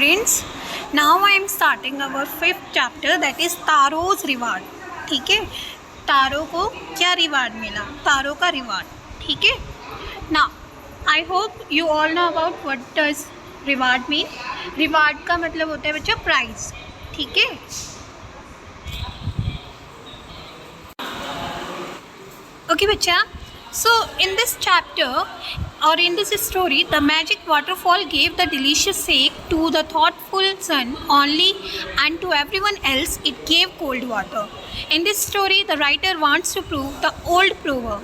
students, now I am starting our 5th chapter, that is तारो's reward. ठीक है, तारो को क्या रिवार्ड मिला, तारो का रिवार्ड. ठीक है. Now I hope you all know about what does reward mean. Reward का मतलब होता है बच्चा प्राइज. ठीक है. ओके बच्चा, so in this chapter or in this story, the magic waterfall gave the delicious shake to the thoughtful son only, and to everyone else it gave cold water. In this story, the writer wants to prove the old proverb,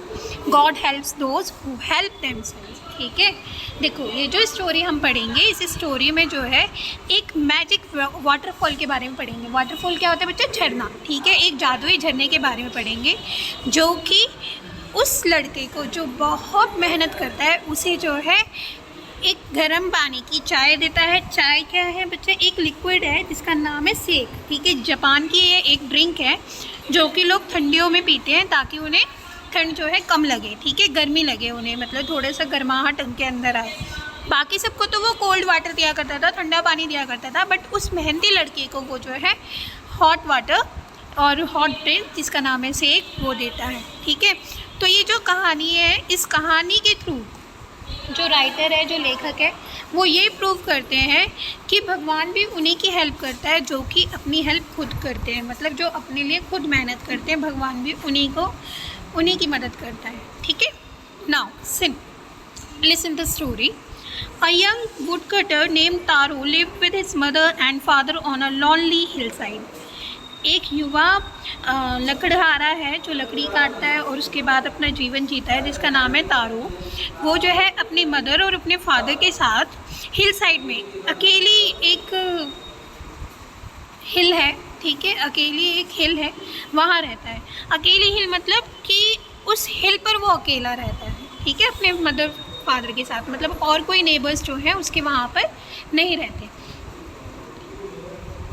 God helps those who help themselves. ठीक है. देखो, ये जो story हम पढ़ेंगे, इस story में जो है एक मैजिक वाटरफॉल के बारे में पढ़ेंगे. वाटरफॉल क्या होता है बच्चा? झरना. ठीक है, एक जादुई झरने के बारे में पढ़ेंगे जो कि उस लड़के को जो बहुत मेहनत करता है उसे जो है एक गर्म पानी की चाय देता है. चाय क्या है बच्चे? एक लिक्विड है जिसका नाम है सेक. ठीक है, जापान की ये एक ड्रिंक है जो कि लोग ठंडियों में पीते हैं ताकि उन्हें ठंड जो है कम लगे. ठीक है, गर्मी लगे उन्हें, मतलब थोड़ा सा गर्माहट उनके अंदर आए. बाकी सबको तो वो कोल्ड वाटर दिया करता था, ठंडा पानी दिया करता था, बट उस मेहनती लड़के को वो जो है हॉट वाटर और हॉट ड्रिंक जिसका नाम है सेक वो देता है. ठीक है, तो ये जो कहानी है, इस कहानी के थ्रू जो राइटर है, जो लेखक है, वो ये प्रूव करते हैं कि भगवान भी उन्हीं की हेल्प करता है जो कि अपनी हेल्प खुद करते हैं. मतलब जो अपने लिए खुद मेहनत करते हैं, भगवान भी उन्हीं की मदद करता है. ठीक है. Now listen the story. A young woodcutter named Taro lived with his mother and father on a lonely hillside. एक युवा लकड़हारा है जो लकड़ी काटता है और उसके बाद अपना जीवन जीता है, जिसका नाम है तारो. वो जो है अपनी मदर और अपने फादर के साथ हिल साइड में, अकेली एक हिल है. ठीक है, अकेली एक हिल है, वहाँ रहता है. अकेली हिल मतलब कि उस हिल पर वो अकेला रहता है. ठीक है, अपने मदर फादर के साथ, मतलब और कोई नेबर्स जो है उसके वहाँ पर नहीं रहते.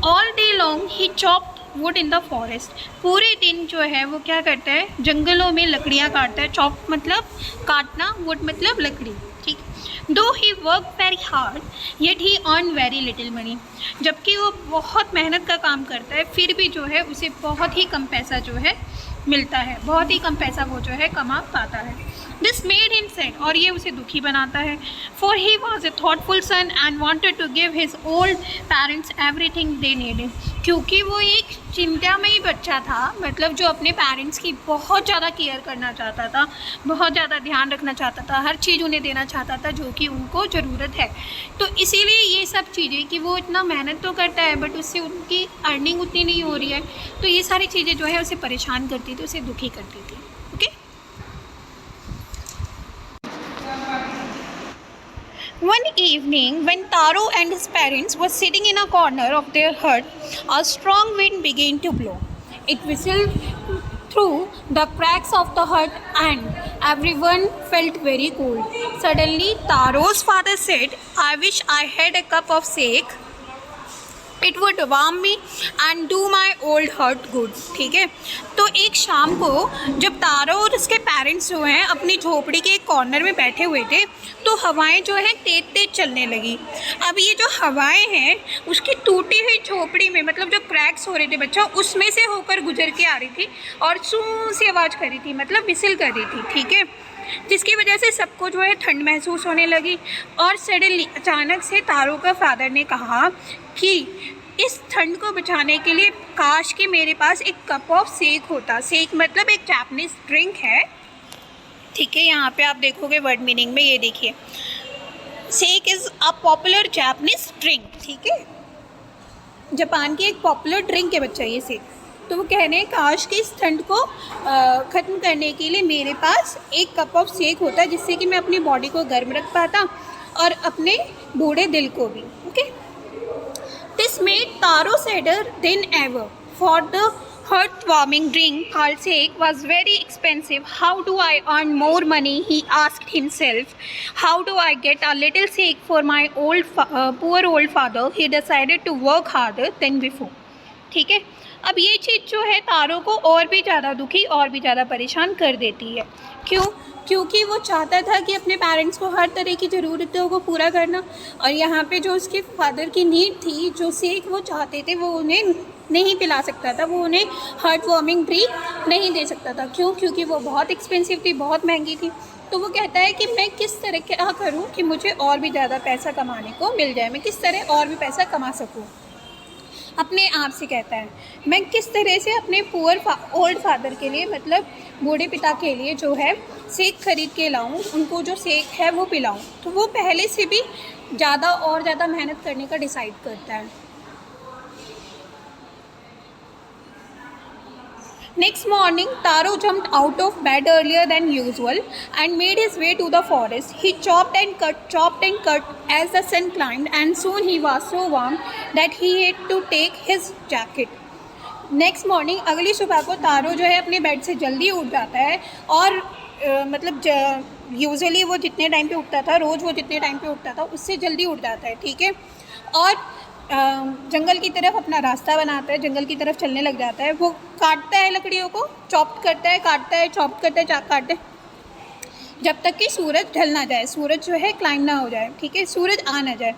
All day long he chopped would in the forest. पूरे दिन जो है वो क्या करता है? जंगलों में लकड़ियाँ काटता है. चॉप मतलब काटना, वुड मतलब लकड़ी. ठीक. Though he work very hard yet he earn very little money. जबकि वो बहुत मेहनत का काम करता है, फिर भी जो है उसे बहुत ही कम पैसा जो है मिलता है, बहुत ही कम पैसा वो जो है कमा पाता है. दिस मेड हिम सैड, और ये उसे दुखी बनाता है. For he was a thoughtful son and wanted to give his old parents everything they needed. क्योंकि वो एक चिंतामयी बच्चा था, मतलब जो अपने पेरेंट्स की बहुत ज़्यादा केयर करना चाहता था, बहुत ज़्यादा ध्यान रखना चाहता था, हर चीज़ उन्हें देना चाहता था जो कि उनको ज़रूरत है. तो इसीलिए ये सब चीज़ें कि वो इतना मेहनत तो करता है बट उससे उनकी अर्निंग उतनी नहीं हो रही है, तो ये सारी चीज़ें जो है उसे परेशान करती थी, उसे दुखी करती थी. Okay. One evening, when Taro and his parents were sitting in a corner of their hut, a strong wind began to blow. It whistled through the cracks of the hut and everyone felt very cold. Suddenly, Taro's father said, "I wish I had a cup of shake. It would warm me and do my old heart good." ठीक है, तो एक शाम को जब तारो और उसके parents जो हैं अपनी झोपड़ी के एक कॉर्नर में बैठे हुए थे, तो हवाएं जो है तेज तेज चलने लगी. अब ये जो हवाएं हैं उसकी टूटी हुई झोपड़ी में, मतलब जो क्रैक्स हो रहे थे बच्चा, उसमें से होकर गुजर के आ रही थी और सू सी आवाज़ कर रही थी, मतलब विसिल कर रही थी. ठीक है, जिसकी वजह से सबको जो है ठंड महसूस होने लगी. और सडनली अचानक से तारो का फादर ने कहा कि इस ठंड को बचाने के लिए काश कि मेरे पास एक कप ऑफ सेक होता. सेक मतलब एक जापानीज ड्रिंक है. ठीक है, यहाँ पे आप देखोगे वर्ड मीनिंग में, ये देखिए, sake is a popular Japanese drink. ठीक है, जापान की एक पॉपुलर ड्रिंक है बच्चा ये सेक. तो वो कह रहे हैं काश कि इस ठंड को ख़त्म करने के लिए मेरे पास एक कप ऑफ सेक होता जिससे कि मैं अपनी बॉडी को गर्म रख पाता और अपने बूढ़े दिल को भी. Okay. This made Taro sadder than ever, for the heart-warming drink called shake was very expensive. How do I earn more money? He asked himself. How do I get a little shake for my poor old father? He decided to work harder than before. ठीक है। अब ये चीज़ जो है तारो को और भी ज़्यादा दुखी और भी ज़्यादा परेशान कर देती है। क्यों? क्योंकि वो चाहता था कि अपने पेरेंट्स को हर तरह की ज़रूरतों को पूरा करना, और यहाँ पे जो उसके फादर की नीड थी, जो सेक वो चाहते थे, वो उन्हें नहीं पिला सकता था, वो उन्हें हार्ट वार्मिंग ड्रिंक नहीं दे सकता था। क्यों? क्योंकि वो बहुत एक्सपेंसिव थी, बहुत महंगी थी। तो वो कहता है कि मैं किस तरह क्या करूँ कि मुझे और भी ज़्यादा पैसा कमाने को मिल जाए, मैं किस तरह और भी पैसा कमा सकूँ। अपने आप से कहता है मैं किस तरह से अपने पुअर ओल्ड फादर के लिए, मतलब बूढ़े पिता के लिए जो है सेक खरीद के लाऊं, उनको जो सेक है वो पिलाऊं। तो वो पहले से भी ज़्यादा और ज़्यादा मेहनत करने का डिसाइड करता है। Next morning, Taro jumped out of bed earlier than usual and made his way to the forest. He chopped and cut as the sun climbed, and soon he was so warm that he had to take his jacket. Next morning, अगली सुबह को तारो जो है अपने bed से जल्दी उठ जाता है, और मतलब यूजुअली वो जितने टाइम पे उठता था, रोज़ वो जितने टाइम पे उठता था उससे जल्दी उठ जाता है, ठीक है। और जंगल की तरफ अपना रास्ता बनाता है, जंगल की तरफ चलने लग जाता है। वो काटता है लकड़ियों को, चॉप करता है, काटता है, चॉप करता है, काटता है, जब तक कि सूरज ढल ना जाए, सूरज जो है क्लाइम ना हो जाए, ठीक है, सूरज आ ना जाए।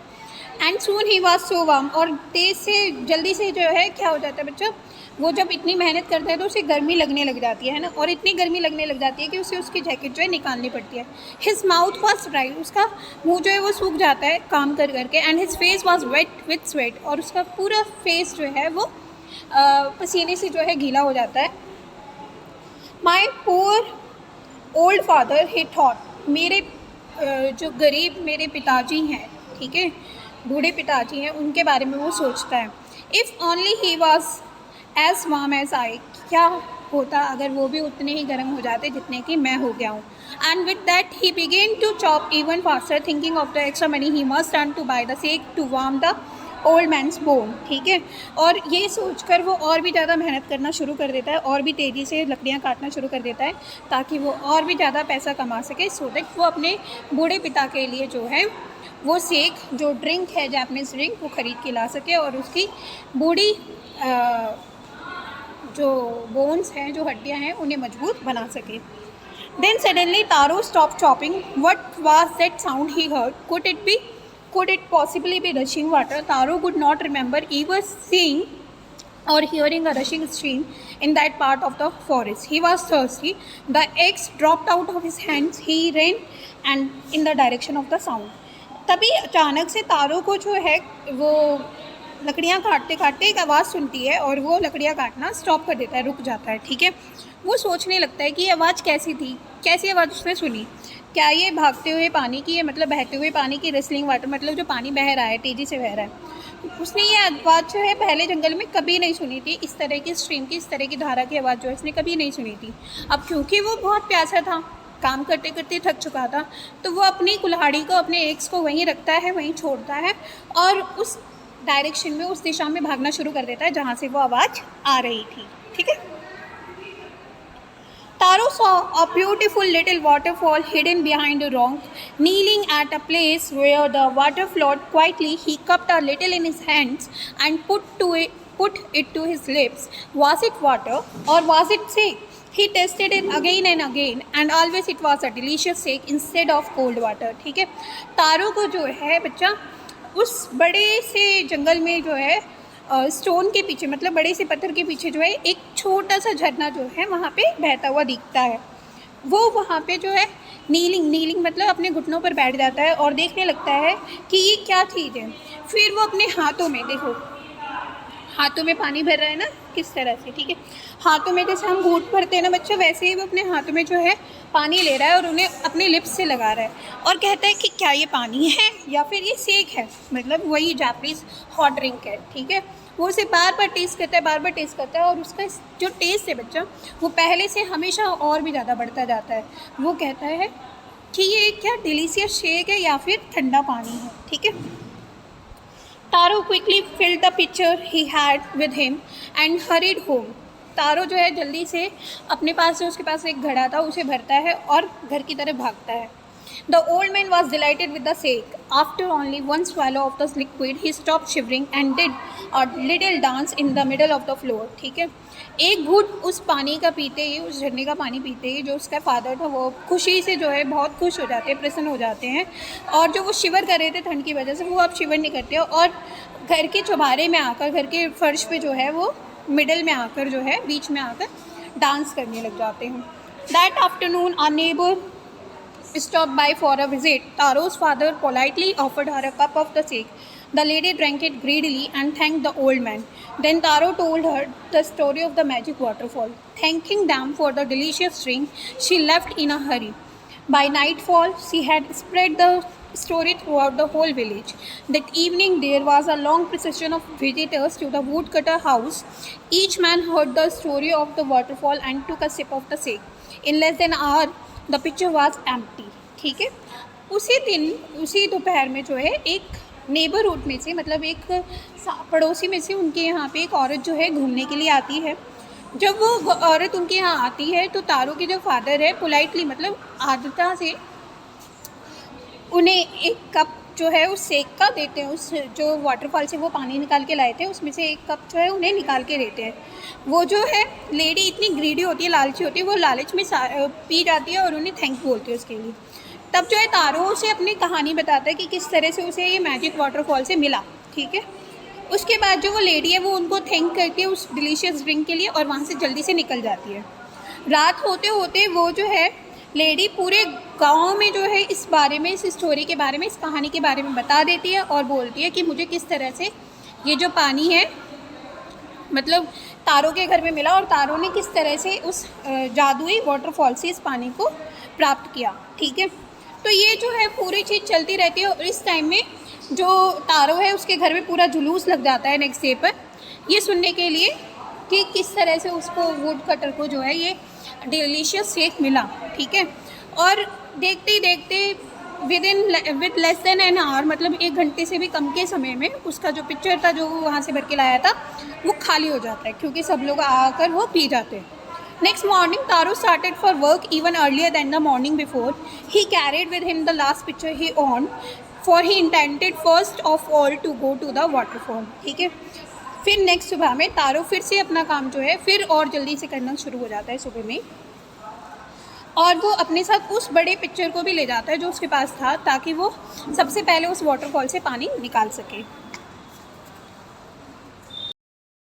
And soon he was so warm, और तेज़ से जल्दी से जो है क्या हो जाता है बच्चा, वो जब इतनी मेहनत करता है तो उसे गर्मी लगने लग जाती है ना, और इतनी गर्मी लगने लग जाती है कि उसे उसकी जैकेट जो है निकालनी पड़ती है। हिज माउथ वॉज ड्राई, उसका मुंह जो है वो सूख जाता है काम कर करके। And his face was wet with sweat, और उसका पूरा फेस जो है वो पसीने से जो है गीला हो जाता है। माई पुअर ओल्ड फादर ही थॉट, मेरे जो गरीब मेरे पिताजी हैं, ठीक है, बूढ़े पिताजी हैं, उनके बारे में वो सोचता है। If only he was as warm as I, क्या होता अगर वो भी उतने ही गर्म हो जाते जितने कि मैं हो गया हूँ। And with that he began to chop even faster, thinking of the extra money he must turn to buy the sake to warm the old man's bone, ठीक है। और ये सोचकर वो और भी ज़्यादा मेहनत करना शुरू कर देता है, और भी तेज़ी से लकड़ियाँ काटना शुरू कर देता है, ताकि वो और भी ज़्यादा पैसा कमा सके, सो दैट वो अपने बूढ़े पिता के लिए जो है वो सेक, जो ड्रिंक है जापानीज़ ड्रिंक, वो ख़रीद के ला सके, और उसकी बूढ़ी जो बोन्स हैं, जो हड्डियाँ हैं, उन्हें मजबूत बना सके। Then suddenly Taro stopped chopping. What was that sound he heard? Could it possibly be rushing water? Taro could not remember ever seeing or hearing a rushing stream in that part of the forest. He was thirsty. The axe dropped out of his hands. He ran and in the direction of the sound. तभी अचानक से तारो को जो है वो लकड़ियाँ काटते काटते एक आवाज़ सुनती है, और वो लकड़ियाँ काटना स्टॉप कर देता है, रुक जाता है, ठीक है। वो सोचने लगता है कि ये आवाज़ कैसी थी, कैसी आवाज़ उसने सुनी, क्या ये भागते हुए पानी की है, मतलब बहते हुए पानी की, रिसलिंग वाटर, मतलब जो पानी बह रहा है, तेज़ी से बह रहा है। उसने ये आवाज़ जो है पहले जंगल में कभी नहीं सुनी थी, इस तरह की स्ट्रीम की, इस तरह की धारा की आवाज़ जो है इसने कभी नहीं सुनी थी। अब क्योंकि वो बहुत प्यासा था, काम करते करते थक चुका था, तो वो अपनी कुल्हाड़ी को, अपने एक्स को वहीं रखता है, वहीं छोड़ता है, और उस डायरेक्शन में, उस दिशा में भागना शुरू कर देता है जहाँ से वो आवाज़ आ रही थी, ठीक है। Taro saw a beautiful little waterfall hidden behind a rock. Kneeling at a place where the water flowed quietly, he cupped a little in his hands and put it to his lips. Was it water or was it sake? He tested it again and again, and always it was a delicious sake instead of cold water. ठीक है, तारो को जो है बच्चा उस बड़े से जंगल में जो है स्टोन के पीछे, मतलब बड़े से पत्थर के पीछे जो है एक छोटा सा झरना जो है वहाँ पे बहता हुआ दिखता है। वो वहाँ पे जो है नीलिंग मतलब अपने घुटनों पर बैठ जाता है और देखने लगता है कि ये क्या चीज़ है। फिर वो अपने हाथों में, देखो हाथों में पानी भर रहा है ना किस तरह से, ठीक है, हाथों में जैसे हम घूंट भरते हैं ना बच्चों, वैसे ही वो अपने हाथों में जो है पानी ले रहा है और उन्हें अपने लिप्स से लगा रहा है और कहता है कि क्या ये पानी है या फिर ये सेक है, मतलब वही जापानीज़ हॉट ड्रिंक है, ठीक है। वो उसे बार बार टेस्ट करता है, बार बार टेस्ट करता है, और उसका जो टेस्ट है बच्चा वो पहले से हमेशा और भी ज़्यादा बढ़ता जाता है। वो कहता है कि ये क्या डिलीशियस शेक है या फिर ठंडा पानी है, ठीक है। Taro quickly filled the picture he had with him and hurried home. Taro जो है जल्दी से अपने पास, जो उसके पास एक घड़ा था उसे भरता है और घर की तरफ भागता है। The old man was delighted with the shake. After only one swallow of the liquid, he stopped shivering and did a little dance in the middle of the floor. ठीक है, एक घूट उस पानी का पीते ही, उस झरने का पानी पीते ही जो उसका फादर था वो खुशी से जो है बहुत खुश हो जाते हैं, प्रसन्न हो जाते हैं, और जो वो शिवर कर रहे थे ठंड की वजह से वो अब शिवर नहीं करते, और घर के चौबारे में आकर, घर के फर्श पे जो है वो मिडल में आकर, जो है बीच में आकर डांस करने लग जाते हैं. That afternoon, our neighbor stopped by for a visit. Taro's father politely offered her a cup of the shake. The lady drank it greedily and thanked the old man. Then Taro told her the story of the magic waterfall. Thanking them for the delicious drink, she left in a hurry. By nightfall, she had spread the story throughout the whole village. That evening, there was a long procession of visitors to the woodcutter house. Each man heard the story of the waterfall and took a sip of the shake. In less than an hour, the pitcher was empty. ठीक है, उसी दिन उसी दोपहर में जो है एक नेबरहुड में से, मतलब एक पड़ोसी में से उनके यहाँ पे एक औरत जो है घूमने के लिए आती है. जब वो औरत उनके यहाँ आती है तो तारो के जो फादर है पोलाइटली, मतलब आदता से उन्हें एक कप जो है उस शेक का देते हैं. उस जो वाटरफॉल से वो पानी निकाल के लाए थे उसमें से एक कप जो है उन्हें निकाल के देते हैं. वो जो है लेडी इतनी ग्रीडी होती है, लालची होती है, वो लालच में पी जाती है और उन्हें थैंक बोलती है उसके लिए. तब जो है तारो उसे अपनी कहानी बताता है कि किस तरह से उसे ये मैजिक वाटरफॉल से मिला. ठीक है, उसके बाद जो वो लेडी है वो उनको थैंक करती है उस डिलीशियस ड्रिंक के लिए और वहाँ से जल्दी से निकल जाती है. रात होते होते वो जो है लेडी पूरे गांव में जो है इस बारे में, इस स्टोरी के बारे में, इस कहानी के बारे में बता देती है और बोलती है कि मुझे किस तरह से ये जो पानी है मतलब तारो के घर में मिला और तारो ने किस तरह से उस जादुई वाटरफॉल से इस पानी को प्राप्त किया. ठीक है, तो ये जो है पूरी चीज़ चलती रहती है और इस टाइम में जो तारो है उसके घर में पूरा जुलूस लग जाता है नेक्स्ट डे पर ये सुनने के लिए कि किस तरह से उसको वुड कटर को जो है ये डिलीशियस शेक मिला. ठीक है, और देखते ही देखते with less than an hour, मतलब 1 घंटे से भी कम के समय में उसका जो पिक्चर था जो वो वहाँ से भर के लाया था वो खाली हो जाता है क्योंकि सब लोग आकर वो पी जाते हैं. Next morning, Taro started for work even earlier than the morning before. He carried with him the last picture he owned, for he intended first of all to go to the waterfall. ठीक है, फिर next सुबह में तारो फिर से अपना काम जो है फिर और जल्दी से करना शुरू हो जाता है सुबह में, और वो अपने साथ उस बड़े पिक्चर को भी ले जाता है जो उसके पास था ताकि वो सबसे पहले उस वाटरफॉल से पानी निकाल सके.